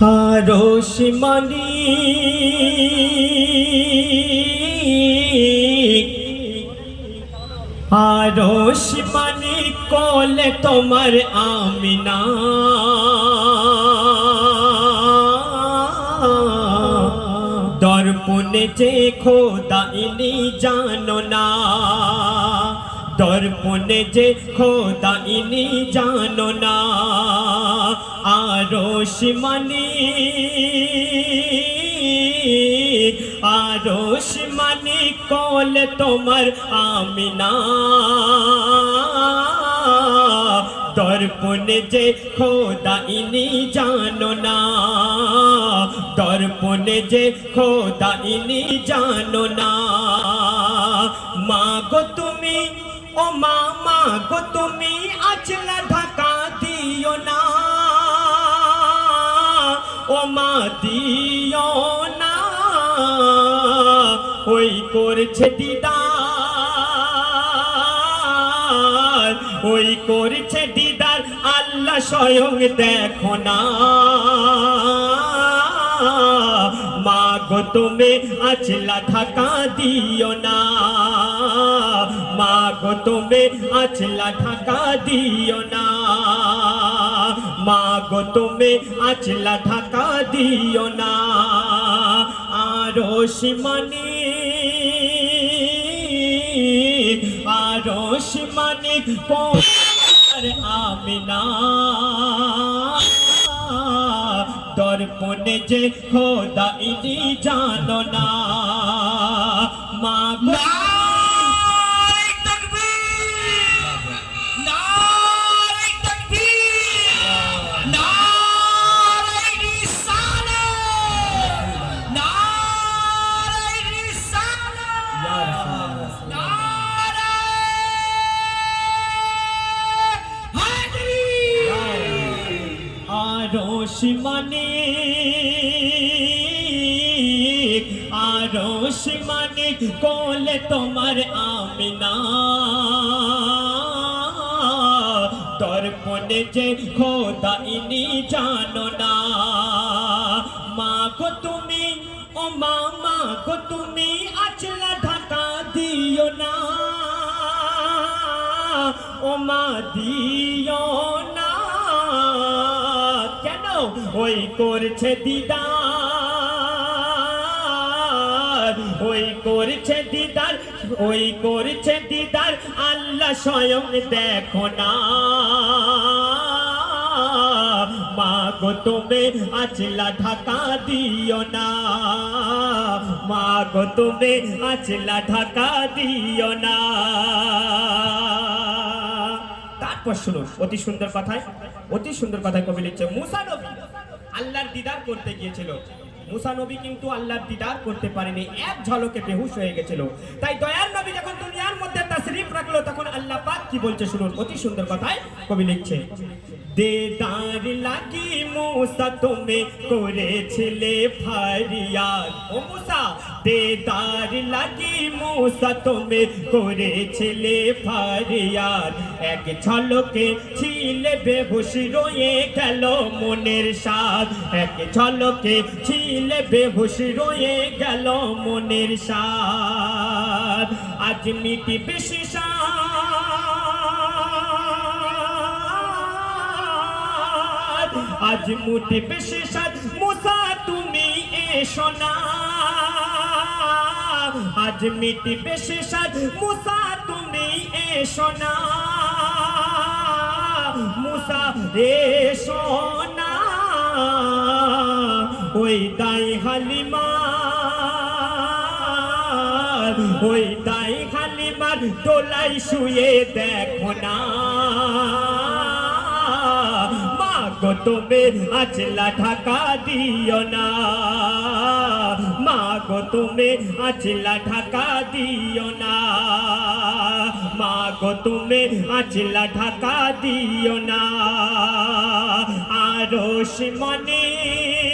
আরশ মালিক, আরশ মালিক কোলে তোমার আমিনা, দর্পণে যে খোদাইনি জানো না, দর্পণে যে খোদাইনি জানো না। আরশ মালিক, আরশ মালিক কোলে তোমার আমিনা, দর্পণে যে খোদাইনি জানো না, দর্পণে যে খোদাইনি জানো না। মা গো তুমি, ও মা, মা গো তুমি আঁচলা ঢাকা দিও না, ও মা দিও না। ওই করছে দিদার, ওই করছে দিদার আল্লাহ স্বয়ং দেখো না। মা গো তুমি আঁচলা ঢাকা দিও না, মা গো তুমি আঁচলা ঢাকা দিও না, মা গো তুমি আঁচলা ঢাকা দিও না। আরশ মালিক, আরশ মালিক তোমার আমিনা, দর্পণে যে খোদাইনি জানো না। মা গো আরশ মালিক, আরশ মালিক কোলে তোমার আমিনা, দর্পণে যে খোদাইনি জানো না। মা গো তুমি, ও মা, মা গো তুমি আঁচলা ঢাকা দিও না, ও মা দিও না। কেন? ওই করছে দিদার, ওই করছে দিদার, ওই করছে দিদার আল্লাহ স্বয়ং দেখো না। মা গো তুমি আঁচলা ঢাকা দিও না, মা গো তুমি আঁচলা ঢাকা দিও না। তারপর শুনুন অতি সুন্দর কথায়, অতি সুন্দর কথায় কবি লিখছে, মুসা নবী আল্লাহর দিদার করতে গিয়েছিল, মুসা নবী কিন্তু আল্লাহর দিদার করতে পারেনি, এক ঝলকে বেহুশ হয়ে গেছিল। তাই দয়ার নবী যখন দুনিয়ার মধ্যে তাশরীফ রাখলো তখন আল্লাহ পাক কি বলছে শুনুন অতি সুন্দর কথায় কবি লিখছে, দেদার লাগি মুসা তুমি করেছিলে ফারিয়াদ, ও মুসা দেদার লাগি মুসা তুমি করেছিলে ফারিয়াদ, এক ঝলকে ছিলে বেহুশ রয়ে গেল মনের সাদ, এক ঝলকে ছিলে বেহুশ রয়ে গেল মনের সাদ। আজ মিটি বেশি আজ মুটি বেশি সাদ, মুসা তুমি এসো না, আজ মিটি বেশি সাদ, মুসা তুমি এসো না, মুসা এসো না। ওই দাই হালিমার, ওই দাই হালিমার দোলাই শুয়ে দেখো না। মা গো তুমি আঁচলা ঢাকা দিও না, মা গো তুমি আঁচলা ঢাকা দিও না, মা গো তুমি আঁচলা ঢাকা দিও না। আরশ মালিক,